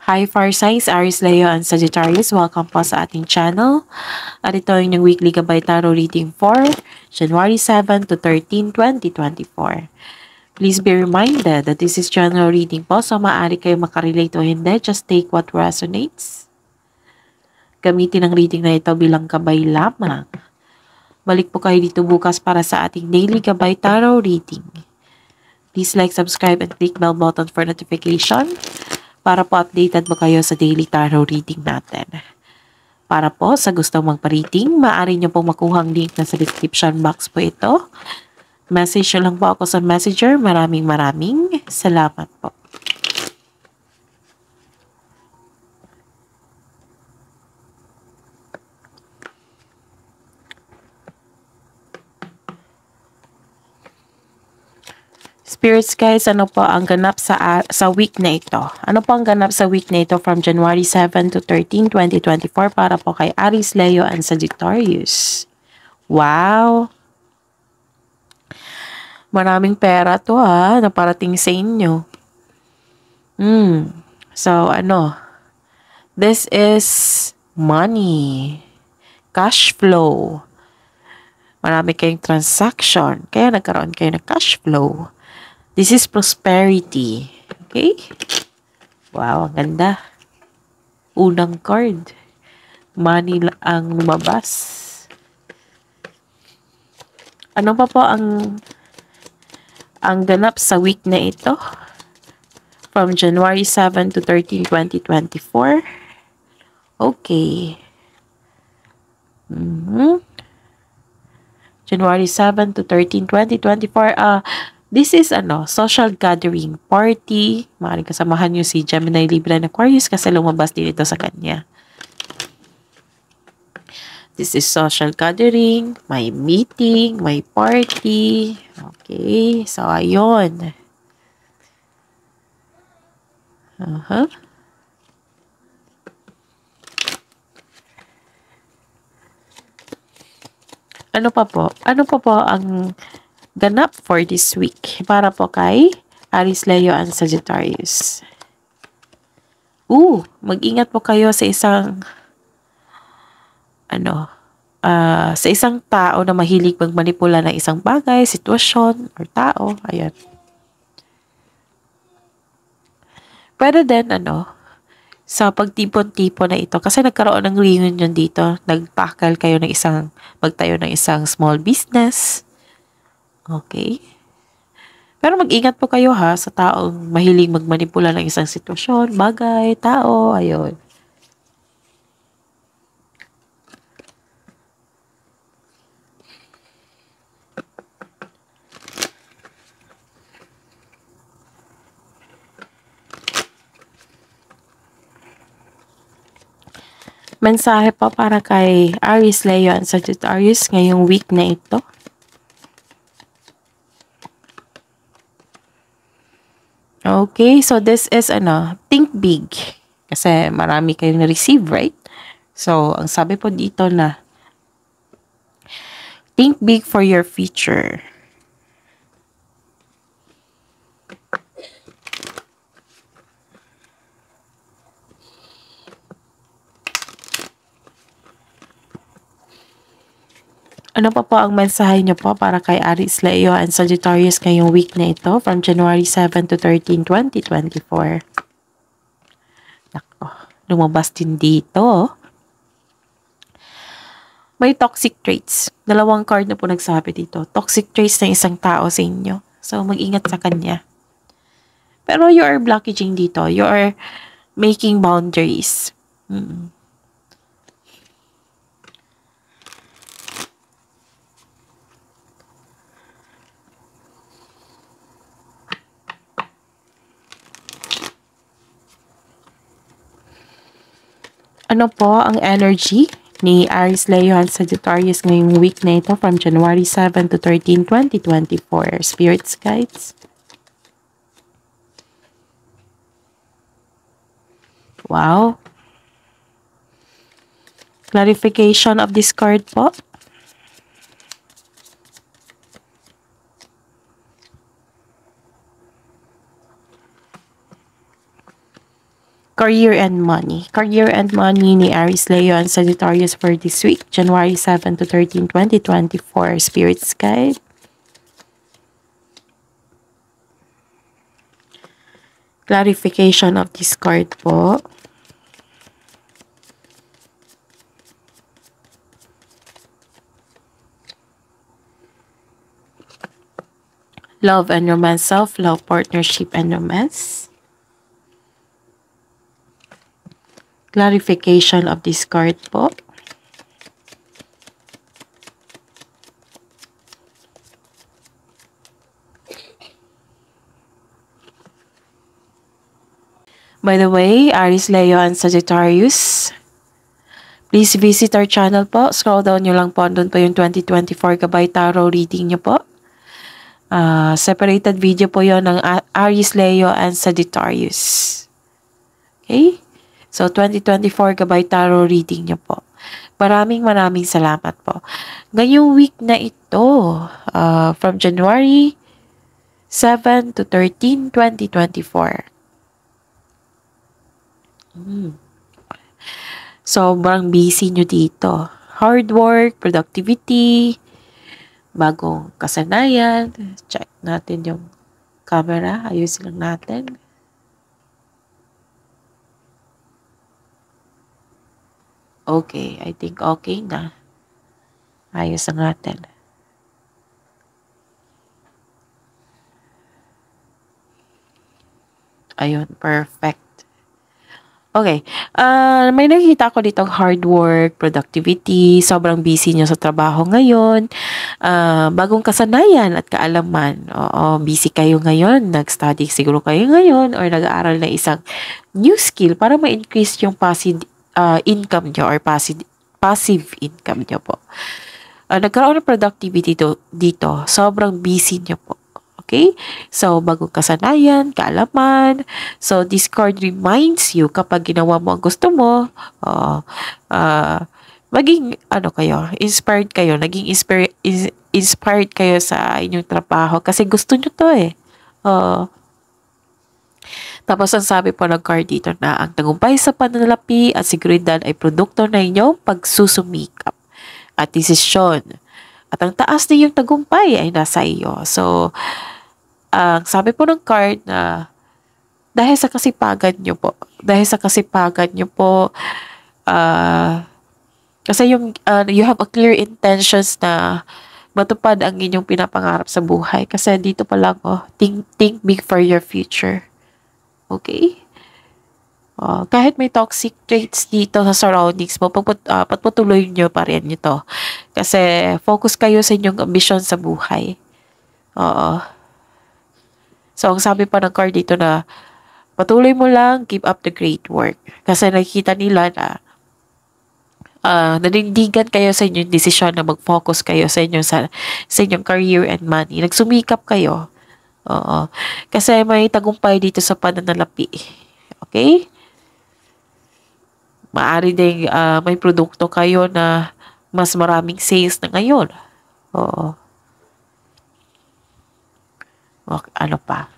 Hi Fire Signs, Aries, Leo, and Sagittarius. Welcome po sa ating channel. At ito ay yung weekly gabay tarot reading for January 7 to 13, 2024. Please be reminded that this is general reading po, so maaari kayo makarelate o hindi. Just take what resonates. Gamitin ang reading na ito bilang gabay lamang. Balik po kayo dito bukas para sa ating daily gabay tarot reading. Please like, subscribe, and click bell button for notification para po updated mo kayo sa daily tarot reading natin. Para po sa gustong magpa-reading, maaari nyo pong makuhang link na sa description box po ito. Message nyo lang po ako sa Messenger. Maraming salamat po. Spirits guys, ano po ang ganap sa week na ito? Ano po ang ganap sa week na ito from January 7 to 13, 2024 para po kay Aries, Leo, and Sagittarius? Wow! Maraming pera to na parating sa inyo. So, this is money, cash flow. Marami kayong transaction, kaya nagkaroon kayo ng cash flow. This is prosperity. Okay? Wow, ang ganda. Unang card. Money ang lumabas. Ano pa po ang ganap sa week na ito? From January 7 to 13, 2024. Okay. January 7 to 13, 2024. This is social gathering, party. Maaaring kasamahan nyo si Gemini, Libra, and Aquarius kasi lumabas din ito sa kanya. This is social gathering, may meeting, may party. Okay, so ayun. Ano pa po? Ano pa po ang ganap for this week para po kay Aries, Leo, and Sagittarius? Mag-ingat po kayo sa isang sa isang tao na mahilig magmanipula ng isang bagay, sitwasyon, or tao. Ayan. Pwede din, sa pagtipon-tipon na ito, kasi nagkaroon ng reunion dito, nagtakal kayo ng magtayo ng isang small business. Okay. Pero mag-ingat po kayo sa taong mahilig magmanipula ng isang sitwasyon, bagay, tao, ayun. Mensahe po para kay Aries, Leo, and Sagittarius ngayong week na ito. Okay, so this is think big. Kasi marami kayong na-receive, right? So, ang sabi po dito na think big for your future. Ano pa po ang mensahe niyo po para kay Aries, Leo, and Sagittarius ngayong week na ito from January 7 to 13, 2024? Nako, lumabas din dito. May toxic traits. Dalawang card na po nagsabi dito. Toxic traits ng isang tao sa inyo. So, mag-ingat sa kanya. Pero you are blockaging dito. You are making boundaries. Ano po ang energy ni Aries, Leo, and Sagittarius ngayong week na ito from January 7 to 13, 2024? Spirits guides. Wow. Clarification of this card po. Career and money. Career and money ni Aries, Leo, and Sagittarius for this week, January 7 to 13, 2024. Spirits guide. Clarification of this card po. Love and romance, self-love, partnership, and romance. Clarification of this card po. By the way, Aries, Leo, and Sagittarius, please visit our channel po. Scroll down nyo lang po. Doon po yung 2024 Gabay Tarot reading nyo po. Separated video po yon ng Aries, Leo, and Sagittarius. Okay? So, 2024 Gabay Tarot reading nyo po. Maraming salamat po. Ngayong week na ito, from January 7 to 13, 2024. Sobrang busy nyo dito. Hard work, productivity, bagong kasanayan. Check natin yung camera. Ayusin lang natin. Okay, I think okay na. Ayos na natin. Ayun, perfect. Okay, may nakikita ko ditong hard work, productivity, sobrang busy nyo sa trabaho ngayon, bagong kasanayan at kaalaman. Oo, busy kayo ngayon, nag-study siguro kayo ngayon or nag-aaral na isang new skill para ma-increase yung passive income nyo or passive income nyo po. Nagkaroon ng productivity dito, sobrang busy nyo po. Okay? So, bagong kasanayan, kaalaman. So, this card reminds you kapag ginawa mo ang gusto mo, maging, inspired kayo, naging inspired kayo sa inyong trabaho kasi gusto nyo to eh. Tapos, ang sabi po ng card dito na ang tagumpay sa pananalapi at seguridad ay produkto na inyong pagsusumikap at desisyon. At ang taas na yung tagumpay ay nasa iyo. So, ang sabi po ng card na dahil sa kasipagan nyo po, kasi you have a clear intentions na matupad ang inyong pinapangarap sa buhay. Kasi dito pa lang, think big for your future. Okay? Kahit may toxic traits dito sa surroundings mo, patuloy nyo pa rin ito. Kasi focus kayo sa inyong ambisyon sa buhay. So, ang sabi pa ng card dito na patuloy mo lang, keep up the great work. Kasi nakikita nila na nanindigan kayo sa inyong desisyon na mag-focus kayo sa inyong career and money. Nagsumikap kayo. Kasi may tagumpay dito sa pananalapi. Okay? Maari ding may produkto kayo na mas maraming sales na ngayon. Ano pa?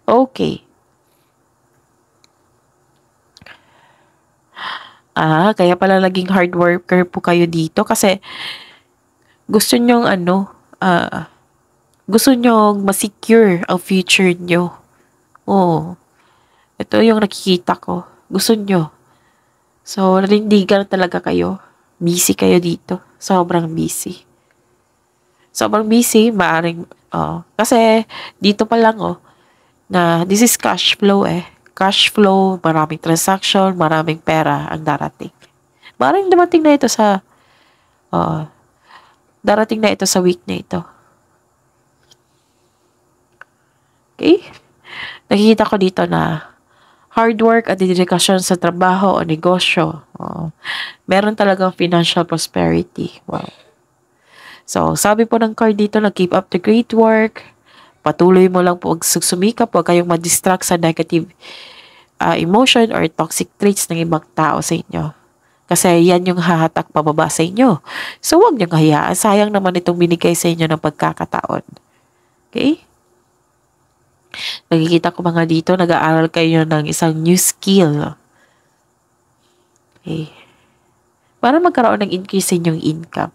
Okay. Kaya pala naging hard worker po kayo dito kasi gusto nyong gusto nyong ma-secure ang future nyo. Ito yung nakikita ko. Gusto nyo. So, nanindigan talaga kayo. Busy kayo dito. Sobrang busy. Maaring, kasi dito pa lang, na this is cash flow Cash flow, maraming transaction, maraming pera ang darating. Maraming darating na ito sa week na ito. Okay? Nakikita ko dito na hard work at dedikasyon sa trabaho o negosyo. Meron talagang financial prosperity. Wow. So, sabi po ng card dito na keep up the great work. Patuloy mo lang po sumikap. Huwag kayong ma-distract sa negative emotion or toxic traits ng ibang tao sa inyo. Kasi yan yung hahatak pababa sa inyo. So, huwag niyong hayaan. Sayang naman itong binigay sa inyo ng pagkakataon. Okay? Nakikita ko mga dito, nag-aaral kayo ng isang new skill. Okay. Para magkaroon ng increase in yung income.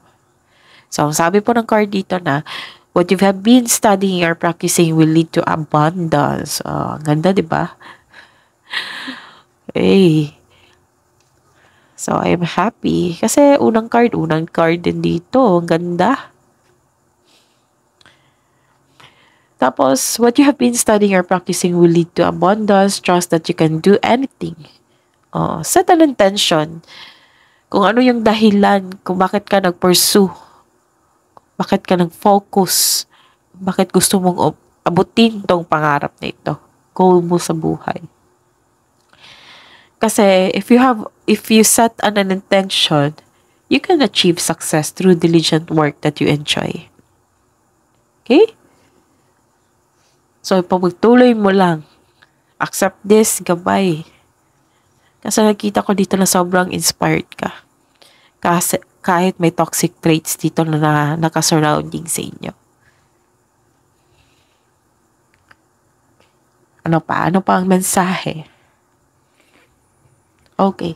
So, ang sabi po ng card dito na, what you have been studying or practicing will lead to abundance. Ang ganda, di ba? Hey. So, I'm happy. Kasi unang card din dito. Ang ganda. Tapos, what you have been studying or practicing will lead to abundance. Trust that you can do anything. Set an intention. Kung ano yung dahilan, kung bakit ka nag-pursue. Bakit ka nag-focus. Bakit gusto mong abutin tong pangarap na ito. Goal mo sa buhay. Kasi, if you set an intention, you can achieve success through diligent work that you enjoy. Okay? So, pagtuloy mo lang. Accept this, gabay. Kasi nakita ko dito na sobrang inspired ka. Kasi kahit may toxic traits dito na nakasurrounding sa inyo. Ano pa? Ano pa ang mensahe? Okay.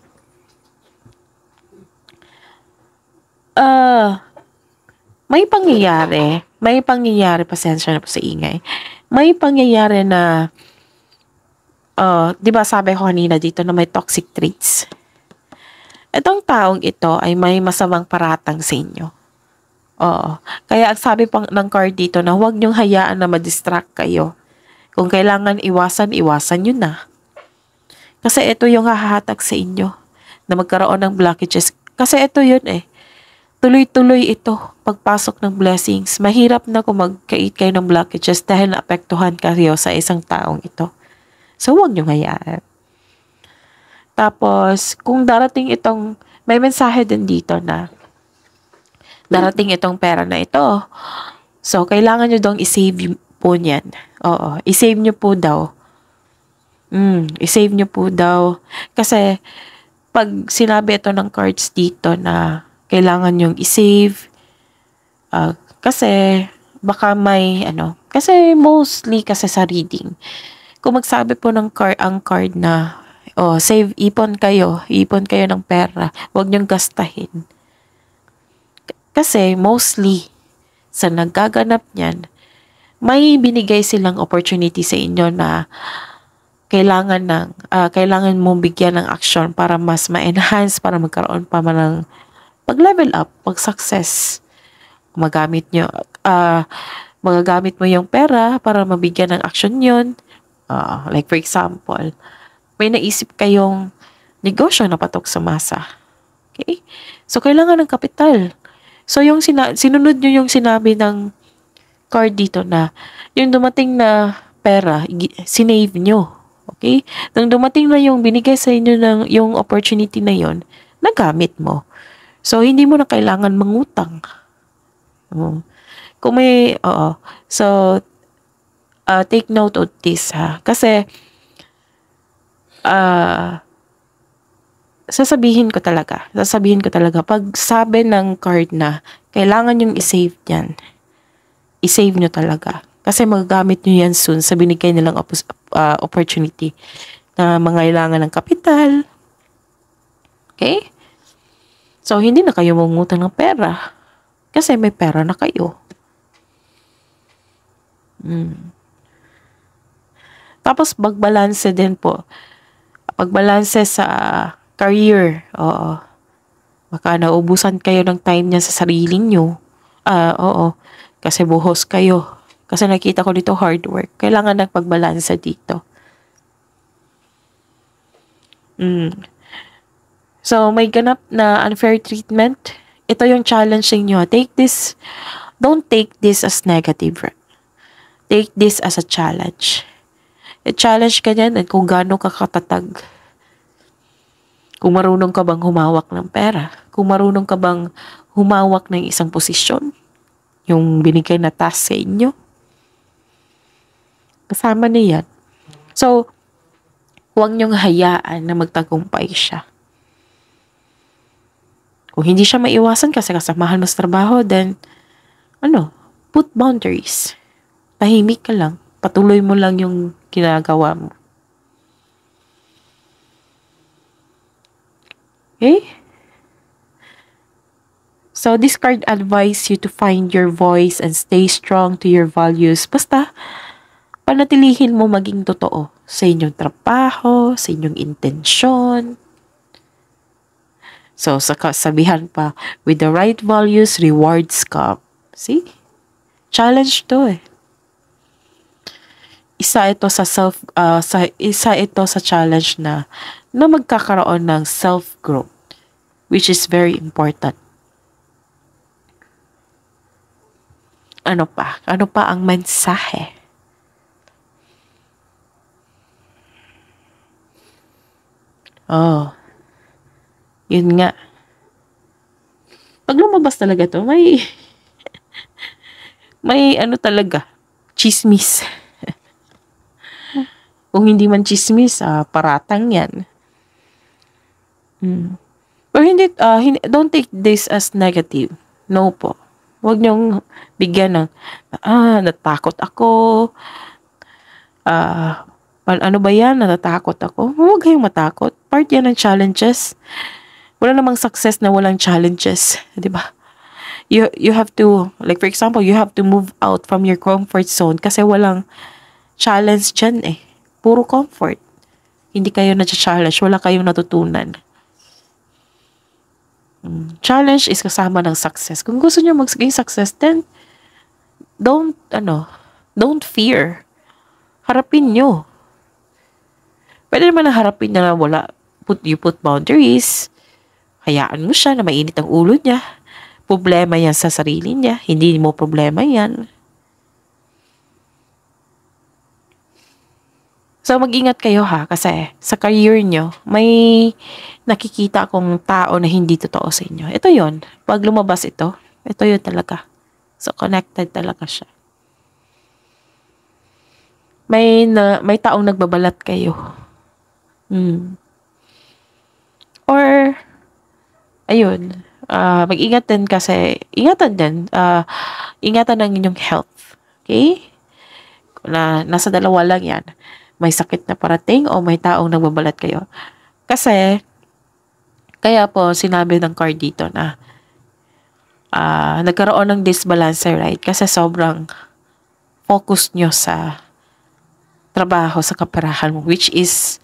May pangyayari, pasensya na po sa ingay. May pangyayari na, di ba sabi ko kanina dito na may toxic traits. Itong taong ito ay may masamang paratang sa inyo. Kaya ang sabi pang ng card dito na huwag niyong hayaan na ma-distract kayo. Kung kailangan iwasan nyo na. Kasi ito yung hahatag sa inyo na magkaroon ng blockages. Kasi ito yun tuloy-tuloy ito pagpasok ng blessings. Mahirap na kung magkait kayo ng blockages dahil naapektuhan kayo sa isang taong ito. So, huwag niyong hayaan. Tapos, kung may mensahe din dito na darating itong pera na ito. So, kailangan nyo dong i-save po niyan. I-save nyo po daw. I-save nyo po daw. Kasi, pag sinabi ito ng cards dito na kailangan yung i-save. Kasi, baka may, kasi mostly kasi sa reading. Kung magsabi po ng ang card na, save, ipon kayo ng pera. Huwag niyong gastahin. Kasi, mostly, sa nagaganap niyan, may binigay silang opportunity sa inyo na kailangan mong bigyan ng action para mas ma-enhance, para magkaroon pa man ng pag-level up, pag-success. Magagamit mo yung pera para mabigyan ng action yun. Like for example, may naisip kayong negosyo na patok sa masa. Okay? So, kailangan ng kapital. So, yung sinunod nyo yung sinabi ng card dito na yung dumating na pera, sinave nyo. Okay? Nang dumating na yung binigay sa inyo yung opportunity na yon, nagamit mo. So, hindi mo na kailangan mangutang. Kung may, So, take note of this, ha. Kasi, sasabihin ko talaga, pag sabi ng card na, kailangan yung i-save yan. I-save nyo talaga. Kasi magagamit nyo yan soon sa binigay nilang opportunity na mangailangan ng kapital. Okay? So, hindi na kayo mangutang ng pera. Kasi may pera na kayo. Tapos, pagbalanse din po. Pagbalanse sa career. Baka naubusan kayo ng time niya sa sarili nyo. Kasi buhos kayo. Kasi nakita ko dito hard work. Kailangan ng pagbalanse dito. So, may ganap na unfair treatment. Ito yung challenge niyo. Don't take this as negative. Take this as a challenge. I-challenge ka niyan kung gaano ka katatag. Kung marunong ka bang humawak ng pera. Kung marunong ka bang humawak ng isang posisyon. Yung binigay na task sa inyo. Kasama na yan. So, huwag niyong hayaan na magtagumpay siya. Kung hindi siya maiwasan kasi kasamahan mo sa trabaho, then, put boundaries. Tahimik ka lang. Patuloy mo lang yung ginagawa mo. Okay? So, this card advise you to find your voice and stay strong to your values. Basta, panatilihin mo maging totoo sa inyong trabaho, sa inyong intensyon. So, sa kasabihan pa, with the right values, rewards come. See? Challenge to eh. Isa ito sa challenge na magkakaroon ng self-growth, which is very important. Ano pa? Ano pa ang mensahe? Oh, yun nga. Pag lumabas talaga to, may ano talaga, chismis. Kung hindi man chismis, paratang yan. Pero don't take this as negative. No po. Huwag niyong bigyan ng, natakot ako, ano ba yan, natatakot ako. Huwag kayong matakot. Part yan ng challenges. Wala namang success na walang challenges. Diba? You have to, like for example, you have to move out from your comfort zone kasi walang challenge dyan eh. Puro comfort. Hindi kayo na-challenge. Wala kayong natutunan. Challenge is kasama ng success. Kung gusto niyo maging success, then don't fear. Harapin nyo. Pwede naman na harapin na wala. You put boundaries. Hayaan mo siya na mainit ang ulo niya. Problema yan sa sarili niya. Hindi mo problema yan. So, mag-ingat kayo ha, kasi sa career nyo, may nakikita akong tao na hindi totoo sa inyo. Ito yon. Pag lumabas ito yun talaga. So, connected talaga siya. May taong nagbabalat kayo. Or, ayun, mag-ingat din kasi, ingatan ng inyong health. Okay? Nasa dalawa lang yan. May sakit na parating o may taong nagbabalat kayo. Kasi, kaya po sinabi ng card dito na nagkaroon ng disbalance, right? Kasi sobrang focus nyo sa trabaho, sa kaperahan mo, which is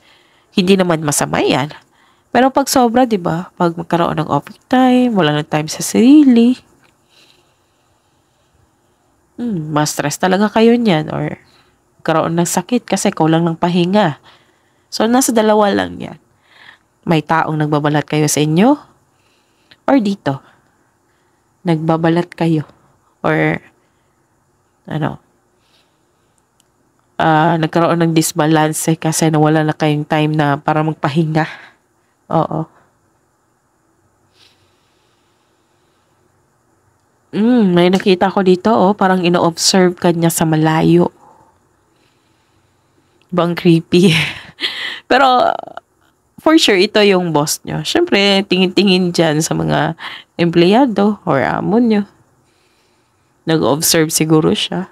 hindi naman masama yan. Pero pag sobra, di ba? Pag magkaroon ng overtime, wala ng time sa sarili, mas stress talaga kayo niyan or karoon ng sakit kasi kulang ng pahinga. So, nasa dalawa lang yan. May taong nagbabalat kayo sa inyo or dito. Nagbabalat kayo or nagkaroon ng disbalance kasi nawala na kayong time na para magpahinga. Oo. May nakita ko dito, parang ino-observe ka niya sa malayo. Bang creepy. Pero, for sure, ito yung boss nyo. Siyempre, tingin-tingin dyan sa mga empleyado or amo nyo. Nag-observe siguro siya.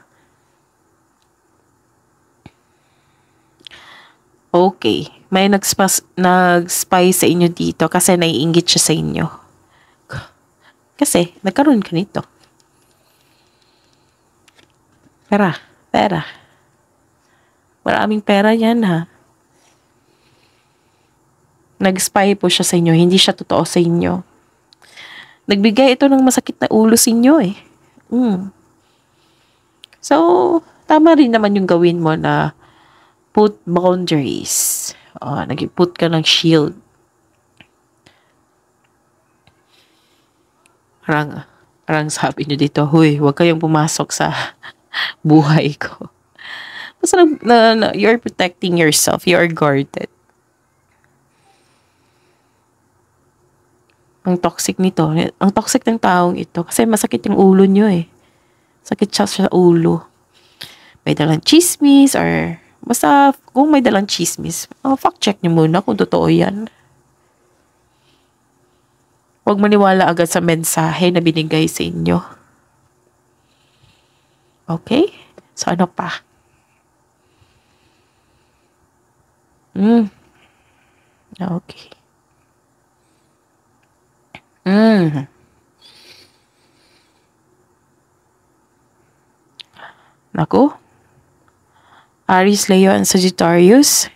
Okay. May nag-spy sa inyo dito kasi naiinggit siya sa inyo. Kasi, nagkaroon ka nito. Pera. Maraming pera yan, ha. Nag-spy po siya sa inyo. Hindi siya totoo sa inyo. Nagbigay ito ng masakit na ulo sa inyo, eh. So, tama rin naman yung gawin mo na put boundaries. Nag-put ka ng shield. Parang sabi nyo dito, huy, huwag kayong pumasok sa buhay ko. Basta you're protecting yourself. You are guarded. Ang toxic nito. Ang toxic ng taong ito. Kasi masakit yung ulo nyo eh. Sakit siya sa ulo. May dalang chismis or basta kung may dalang chismis, fact check nyo muna kung totoo yan. Huwag maniwala agad sa mensahe na binigay sa inyo. Okay? So ano pa? Mm, okay. Mm, naku. Aries, Leo, and Sagittarius.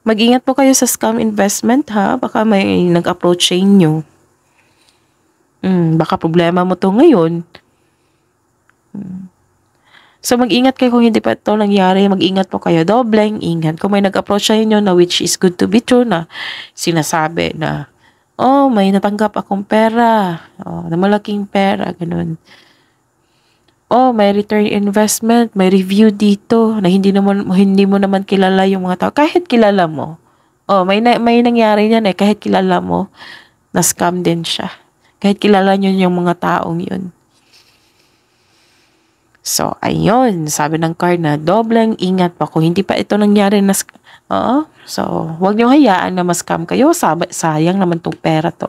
Mag-ingat po kayo sa scam investment ha. Baka may nag-approach sa inyo. Baka problema mo to ngayon. So mag-ingat kayo kung hindi pa ito nangyari. Mag-ingat po kayo. Dobleng ingat. Kung may nag-approach sa inyo na which is good to be true na sinasabi na, oh, may natanggap akong pera. Oh, na malaking pera. Ganun. Oh, may return investment. May review dito na hindi mo naman kilala yung mga tao. Kahit kilala mo. Oh, may nangyari yan eh. Kahit kilala mo, na-scam din siya. Kahit kilala nyo yung mga taong yun. So, ayun. Sabi ng card na dobleng ingat pa. Kung hindi pa ito nangyari na so, huwag nyo hayaan na ma-scam kayo. Sayang naman tong pera to.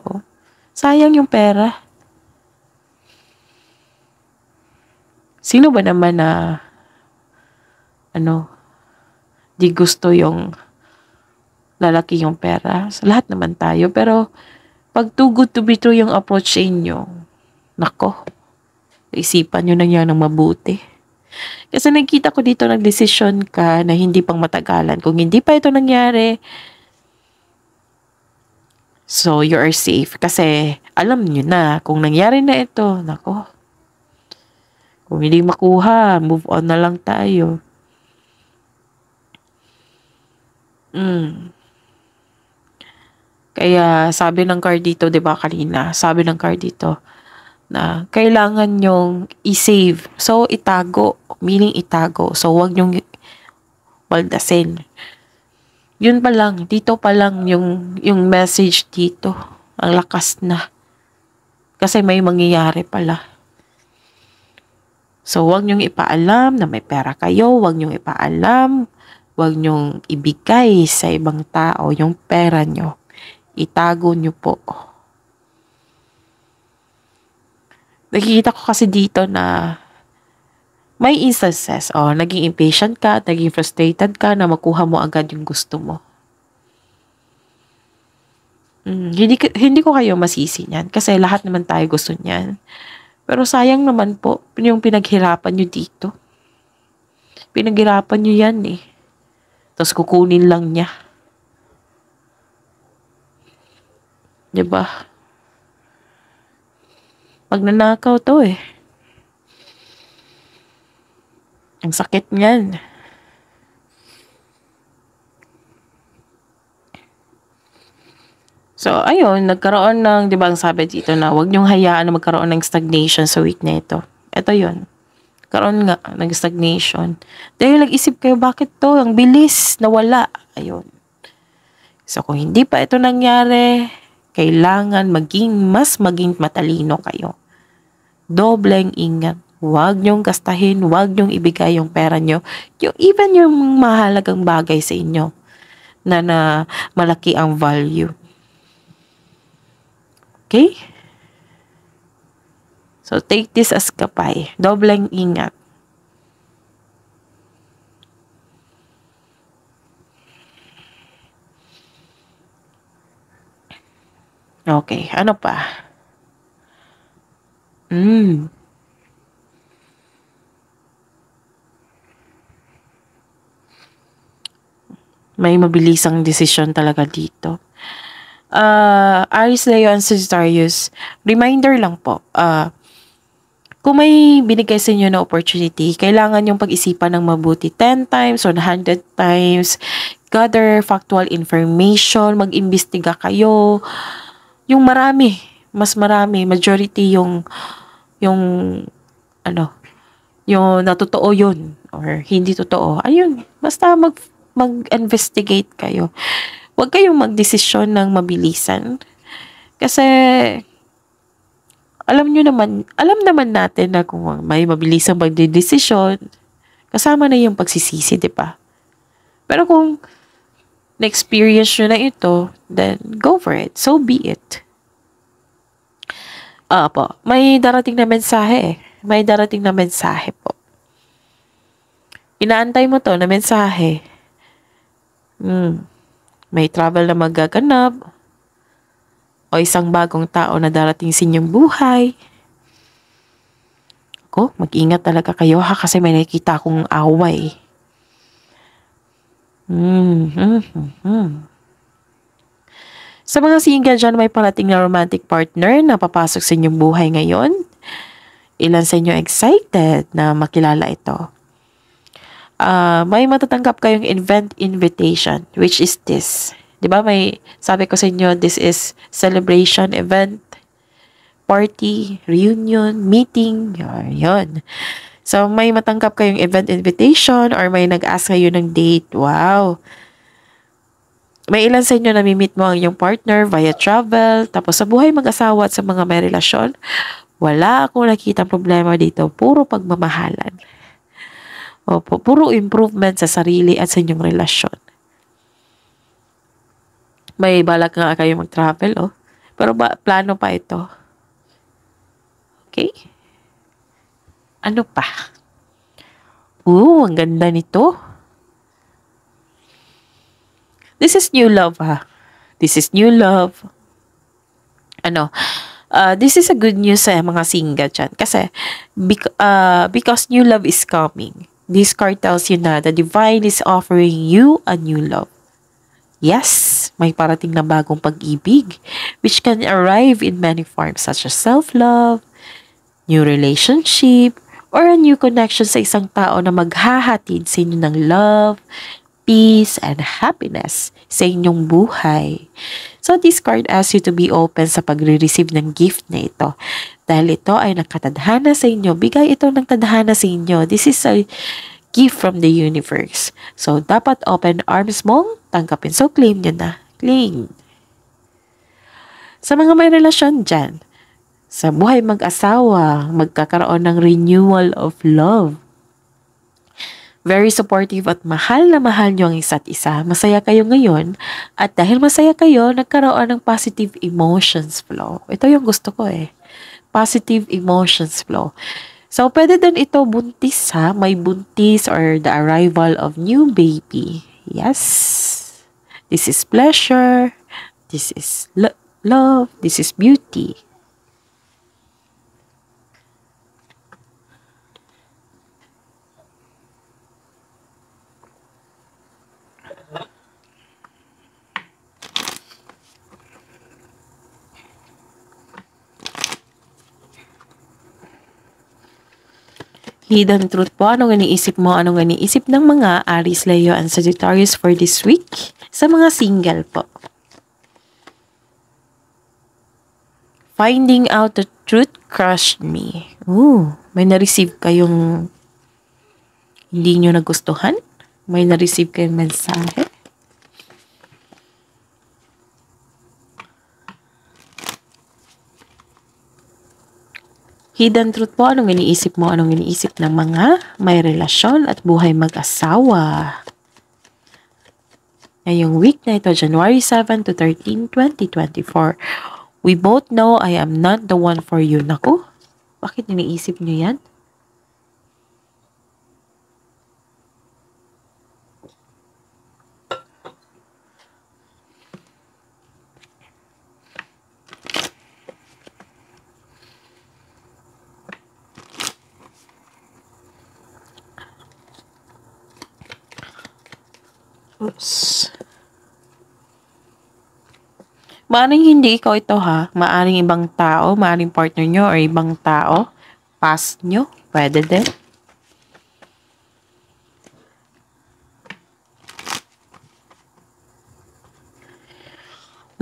Sayang yung pera. Sino ba naman na di gusto yung lalaki yung pera? So, lahat naman tayo. Pero, pag too good to be true yung approach sa inyo, nako, isipan nyo na yan ng mabuti. Kasi nakikita ko dito nagdesisyon ka na hindi pang matagalan. Kung hindi pa ito nangyari, so you are safe. Kasi alam nyo na, kung nangyari na ito, nako, kung hindi makuha, move on na lang tayo. Kaya sabi ng card dito, 'di ba kanina? Sabi ng card dito na kailangan nyong i-save. So itago, meaning itago. So wag nyong baldasin. Yun pa lang, dito pa lang yung message dito. Ang lakas na. Kasi may mangyayari pala. So wag nyong ipaalam na may pera kayo, wag nyong ipaalam, wag nyong ibigay sa ibang tao yung pera nyo. Itago nyo po. Nakikita ko kasi dito na may instances, naging impatient ka, naging frustrated ka na makuha mo agad yung gusto mo. Hindi ko kayo masisi niyan kasi lahat naman tayo gusto niyan. Pero sayang naman po yung pinaghirapan nyo dito. Pinaghirapan nyo yan eh. Tapos kukunin lang niya. Diba? Magnanakaw to eh. Ang sakit niyan. So, ayun, nagkaroon ng, di ba ang sabi dito na huwag niyong hayaan na magkaroon ng stagnation sa week na ito. Ito yun. Karoon nga ng stagnation. Dahil nag-isip kayo, bakit to? Ang bilis, nawala. Ayun. So, kung hindi pa ito nangyari, kailangan maging matalino kayo. Dobleng ingat. Huwag niyong gastahin, huwag niyong ibigay yung pera niyo. Even yung mahalagang bagay sa inyo na malaki ang value. Okay? So, take this as kapay. Dobleng ingat. Okay, ano pa? May mabilisang desisyon talaga dito. Aries, Leo, and Sagittarius, reminder lang po, kung may binigay sa inyo na opportunity, kailangan yung pag-isipan ng mabuti 10 times or 100 times, gather factual information, mag-imbestiga kayo, yung mas marami, majority yung na totoo yun or hindi totoo. Ayun, basta mag-investigate kayo. Huwag kayong magdesisyon ng mabilisan. Kasi, alam naman natin na kung may mabilisang magdedesisyon, kasama na yung pagsisisi, di ba? Pero kung na-experience nyo na ito, then go for it. So be it. Po, may darating na mensahe. May darating na mensahe po. Inaantay mo to na mensahe. May travel na magaganap o isang bagong tao na darating sa inyong buhay. Ko, mag-ingat talaga kayo ha kasi may nakikita akong away. Sa mga single dyan, may parating na romantic partner na papasok sa inyong buhay ngayon. Ilan sa inyo excited na makilala ito? May matatanggap kayong event invitation, which is this. 'Di ba may sabi ko sa inyo, this is celebration, event, party, reunion, meeting, yun. So, may matanggap kayong event invitation or may nag-ask kayo ng date. Wow! May ilan sa inyo nami-meet mo ang iyong partner via travel, tapos sa buhay mag-asawa at sa mga may relasyon, wala akong nakita problema dito. Puro pagmamahalan. Opo, puro improvement sa sarili at sa inyong relasyon. May balak nga kayo mag-travel, oh. Pero plano pa ito. Okay? Ano pa? Ang ganda nito. This is new love, ha? This is new love. This is a good news sa mga single dyan. Kasi, because new love is coming. This card tells you na the divine is offering you a new love. Yes, may parating na bagong pag-ibig, which can arrive in many forms such as self-love, new relationship, or a new connection sa isang tao na maghahatid sa inyo ng love, peace, and happiness sa inyong buhay. So, this card asks you to be open sa pagre-receive ng gift na ito. Dahil ito ay nakatadhana sa inyo, bigay ito ng tadhana sa inyo. This is a gift from the universe. So, dapat open arms mo, tanggapin. So, claim nyo na. Claim. Sa mga may relasyon dyan, sa buhay mag-asawa, magkakaroon ng renewal of love. Very supportive at mahal na mahal nyo ang isa't isa. Masaya kayo ngayon at dahil masaya kayo, nagkaroon ng positive emotions flow. Ito yung gusto ko eh. Positive emotions flow. So, pwede din ito buntis ha. May buntis or the arrival of new baby. Yes. This is pleasure. This is love. This is beauty. Hidden truth po, anong iniisip mo, anong iniisip ng mga Aries, Leo, and Sagittarius for this week? Sa mga single po. Finding out the truth crushed me. May na-receive kayong hindi nyo nagustuhan? May na-receive kayong mensahe? Hidden truth po, anong iniisip mo, anong iniisip ng mga may relasyon at buhay mag-asawa. Ngayong week na ito, January 7 to 13, 2024. We both know I am not the one for you. Naku, bakit iniisip nyo yan? Oops. Maaring hindi ikaw ito ha. Maaring ibang tao, maaring partner nyo or ibang tao. Past nyo. Pwede din.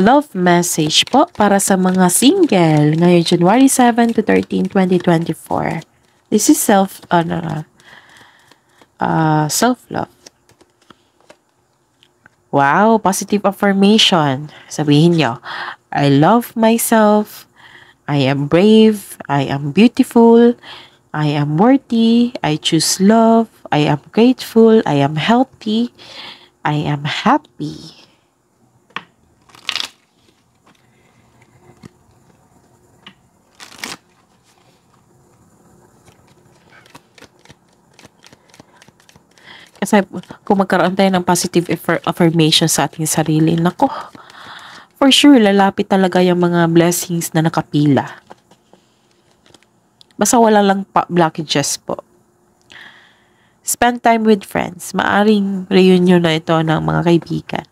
Love message po para sa mga single ngayong January 7 to 13, 2024. This is self-love. Wow, positive affirmation. Sabihin nyo, I love myself. I am brave. I am beautiful. I am worthy. I choose love. I am grateful. I am healthy. I am happy. Kasi kung magkaroon tayo ng positive affirmation sa ating sarili, nako, for sure, lalapit talaga yung mga blessings na nakapila. Basta wala lang blockages po. Spend time with friends. Maaring reunion na ito ng mga kaibigan.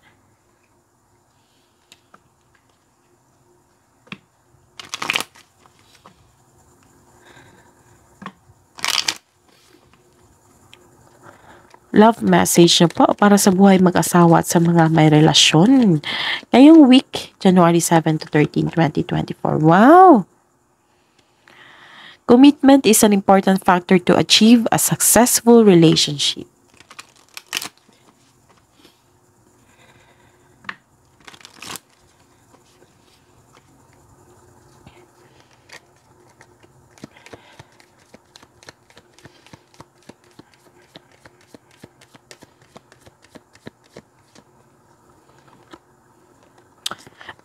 Love message nyo po para sa buhay mag-asawa at sa mga may relasyon. Ngayong week, January 7 to 13, 2024. Wow! Commitment is an important factor to achieve a successful relationship.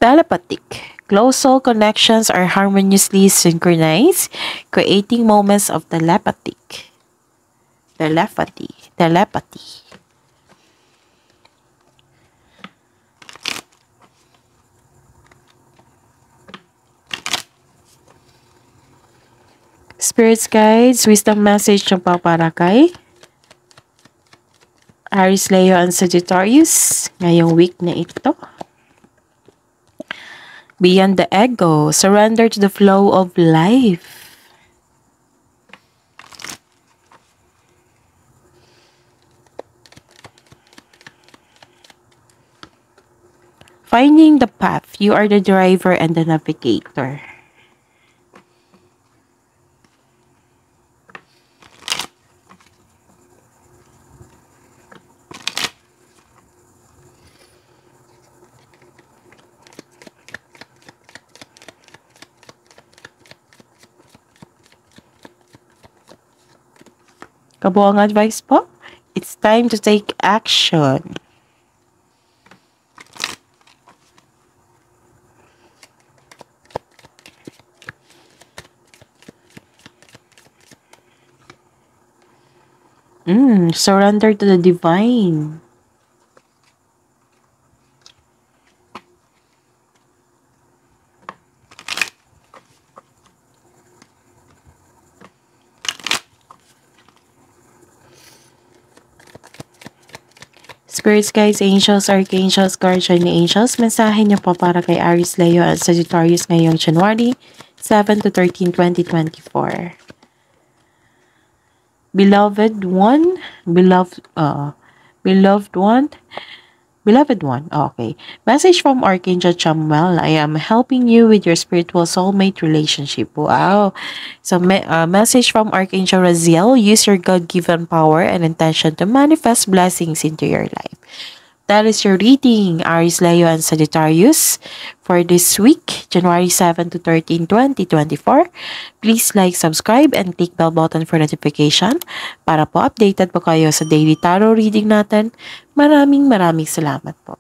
Telepathic. Close soul connections are harmoniously synchronized, creating moments of telepathy. Spirits guides, wisdom message ng para kay Aries, Leo, and Sagittarius ngayong week na ito. Beyond the ego, surrender to the flow of life. Finding the path, you are the driver and the navigator. Kabuang advice po, it's time to take action. Surrender to the divine. Spirits, guides, angels, archangels, guardian angels, mensahe niyo po para kay Aries, Leo, at Sagittarius ngayong January 7 to 13, 2024. Beloved one, okay. Message from Archangel Chamuel. I am helping you with your spiritual soulmate relationship. Wow. So, message from Archangel Raziel. Use your God-given power and intention to manifest blessings into your life. That is your reading, Aries, Leo, and Sagittarius for this week, January 7 to 13, 2024. Please like, subscribe, and click bell button for notification para po updated po kayo sa daily tarot reading natin. Maraming salamat po.